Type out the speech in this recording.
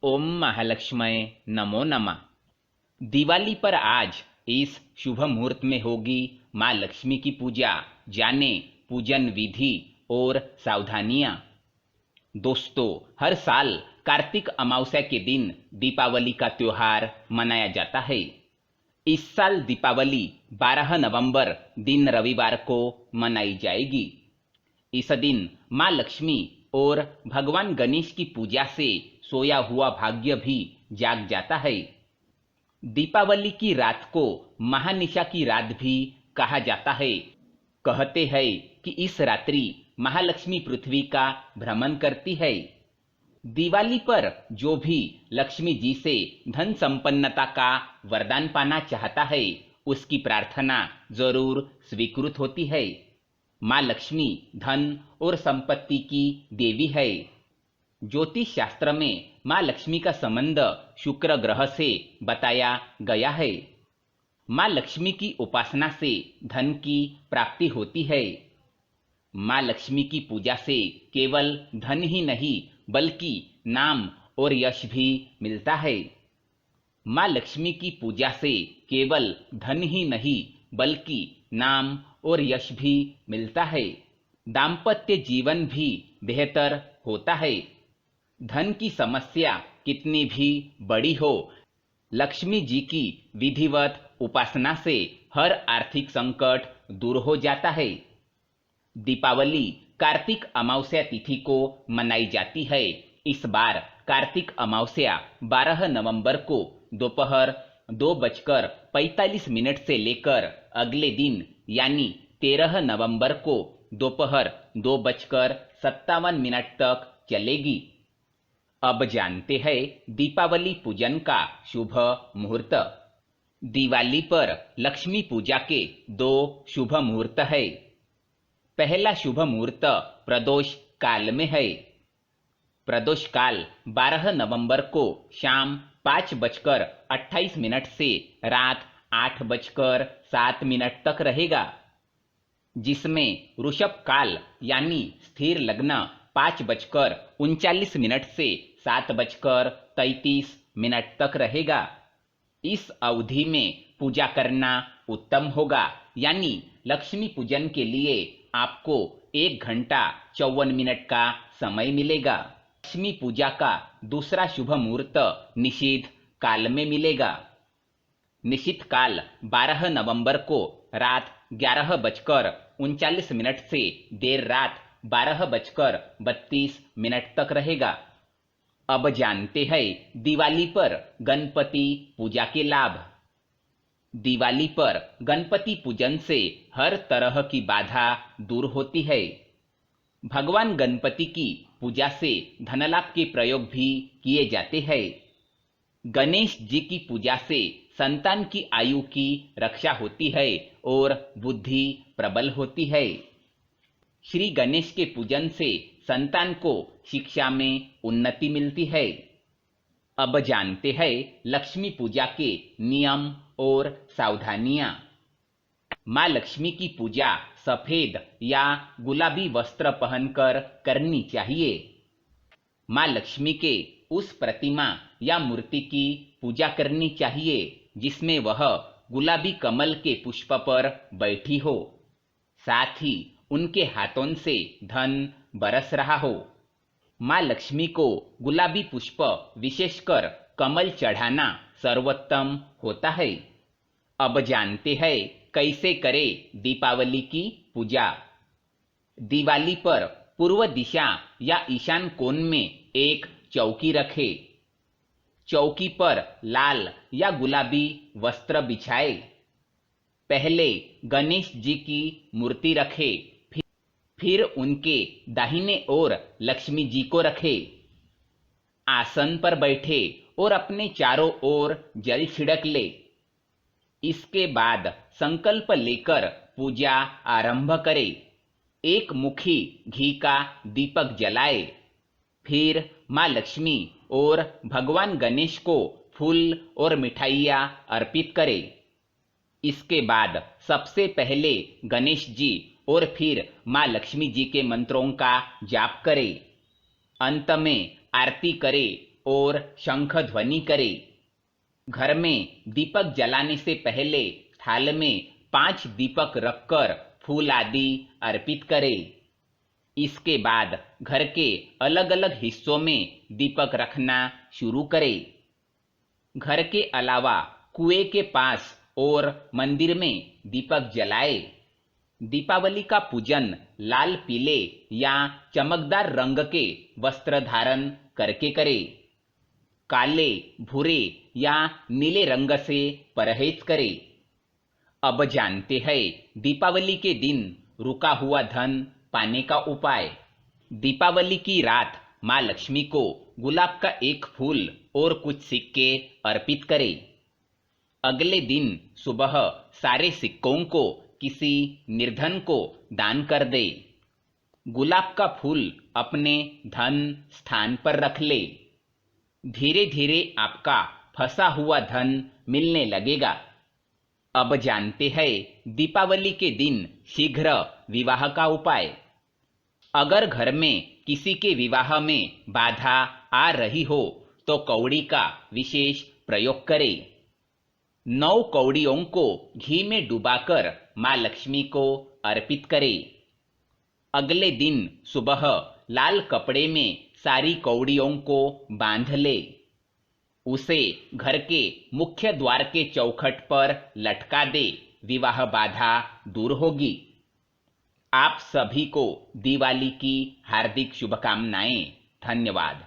ओम महालक्ष्मय नमो नमः। दिवाली पर आज इस शुभ मुहूर्त में होगी माँ लक्ष्मी की पूजा। जाने पूजन विधि और सावधानियां। दोस्तों, हर साल कार्तिक अमावस्या के दिन दीपावली का त्योहार मनाया जाता है। इस साल दीपावली 12 नवंबर दिन रविवार को मनाई जाएगी। इस दिन माँ लक्ष्मी और भगवान गणेश की पूजा से सोया हुआ भाग्य भी जाग जाता है। दीपावली की रात को महानिशा की रात भी कहा जाता है। कहते हैं कि इस रात्रि महालक्ष्मी पृथ्वी का भ्रमण करती है। दिवाली पर जो भी लक्ष्मी जी से धन संपन्नता का वरदान पाना चाहता है, उसकी प्रार्थना जरूर स्वीकृत होती है। माँ लक्ष्मी धन और संपत्ति की देवी है। ज्योतिष शास्त्र में माँ लक्ष्मी का संबंध शुक्र ग्रह से बताया गया है। माँ लक्ष्मी की उपासना से धन की प्राप्ति होती है। माँ लक्ष्मी की पूजा से केवल धन ही नहीं बल्कि नाम और यश भी मिलता है। माँ लक्ष्मी की पूजा से केवल धन ही नहीं बल्कि नाम और यश भी मिलता है। दाम्पत्य जीवन भी बेहतर होता है। धन की समस्या कितनी भी बड़ी हो, लक्ष्मी जी की विधिवत उपासना से हर आर्थिक संकट दूर हो जाता है। दीपावली कार्तिक अमावस्या तिथि को मनाई जाती है। इस बार कार्तिक अमावस्या 12 नवंबर को दोपहर 2:45 से लेकर अगले दिन यानी 13 नवंबर को दोपहर 2:57 तक चलेगी। अब जानते हैं दीपावली पूजन का शुभ मुहूर्त। दिवाली पर लक्ष्मी पूजा के 2 शुभ मुहूर्त है। पहला शुभ मुहूर्त प्रदोष काल में है। प्रदोष काल 12 नवंबर को शाम 5:28 से रात 8:07 तक रहेगा, जिसमें वृषभ काल यानी स्थिर लग्न 5:39 से 7:33 तक रहेगा। इस अवधि में पूजा करना उत्तम होगा, यानी लक्ष्मी पूजन के लिए आपको 1 घंटा 54 मिनट का समय मिलेगा। लक्ष्मी पूजा का दूसरा शुभ मुहूर्त निषिद्ध काल में मिलेगा। निषिद्ध काल 12 नवंबर को रात 11:39 से देर रात 12:32 तक रहेगा। अब जानते हैं दिवाली पर गणपति पूजा के लाभ। दिवाली पर गणपति पूजन से हर तरह की बाधा दूर होती है। भगवान गणपति की पूजा से धनलाभ के प्रयोग भी किए जाते हैं। गणेश जी की पूजा से संतान की आयु की रक्षा होती है और बुद्धि प्रबल होती है। श्री गणेश के पूजन से संतान को शिक्षा में उन्नति मिलती है। अब जानते हैं लक्ष्मी पूजा के नियम और सावधानियां। माँ लक्ष्मी की पूजा सफेद या गुलाबी वस्त्र पहनकर करनी चाहिए। माँ लक्ष्मी के उस प्रतिमा या मूर्ति की पूजा करनी चाहिए जिसमें वह गुलाबी कमल के पुष्प पर बैठी हो, साथ ही उनके हाथों से धन बरस रहा हो। माँ लक्ष्मी को गुलाबी पुष्प विशेषकर कमल चढ़ाना सर्वोत्तम होता है। अब जानते हैं कैसे करें दीपावली की पूजा। दिवाली पर पूर्व दिशा या ईशान कोण में एक चौकी रखें। चौकी पर लाल या गुलाबी वस्त्र बिछाए। पहले गणेश जी की मूर्ति रखें, फिर उनके दाहिने ओर लक्ष्मी जी को रखें। आसन पर बैठे और अपने चारों ओर जल छिड़क ले। इसके बाद संकल्प लेकर पूजा आरंभ करें। एक मुखी घी का दीपक जलाए। फिर माँ लक्ष्मी और भगवान गणेश को फूल और मिठाइयाँ अर्पित करें। इसके बाद सबसे पहले गणेश जी और फिर माँ लक्ष्मी जी के मंत्रों का जाप करें। अंत में आरती करें और शंख ध्वनि करे। घर में दीपक जलाने से पहले थाल में 5 दीपक रखकर फूल आदि अर्पित करे। इसके बाद घर के अलग अलग हिस्सों में दीपक रखना शुरू करे। घर के अलावा कुएं के पास और मंदिर में दीपक जलाए। दीपावली का पूजन लाल, पीले या चमकदार रंग के वस्त्र धारण करके करे। काले, भूरे या नीले रंग से परहेज करे। अब जानते हैं दीपावली के दिन रुका हुआ धन पाने का उपाय। दीपावली की रात माँ लक्ष्मी को गुलाब का एक फूल और कुछ सिक्के अर्पित करें। अगले दिन सुबह सारे सिक्कों को किसी निर्धन को दान कर दे। गुलाब का फूल अपने धन स्थान पर रख ले। धीरे धीरे आपका फंसा हुआ धन मिलने लगेगा। अब जानते हैं दीपावली के दिन शीघ्र विवाह का उपाय। अगर घर में किसी के विवाह में बाधा आ रही हो तो कौड़ी का विशेष प्रयोग करें। 9 कौड़ियों को घी में डुबाकर माँ लक्ष्मी को अर्पित करें। अगले दिन सुबह लाल कपड़े में सारी कौड़ियों को बांध ले। उसे घर के मुख्य द्वार के चौखट पर लटका दे। विवाह बाधा दूर होगी। आप सभी को दिवाली की हार्दिक शुभकामनाएं। धन्यवाद।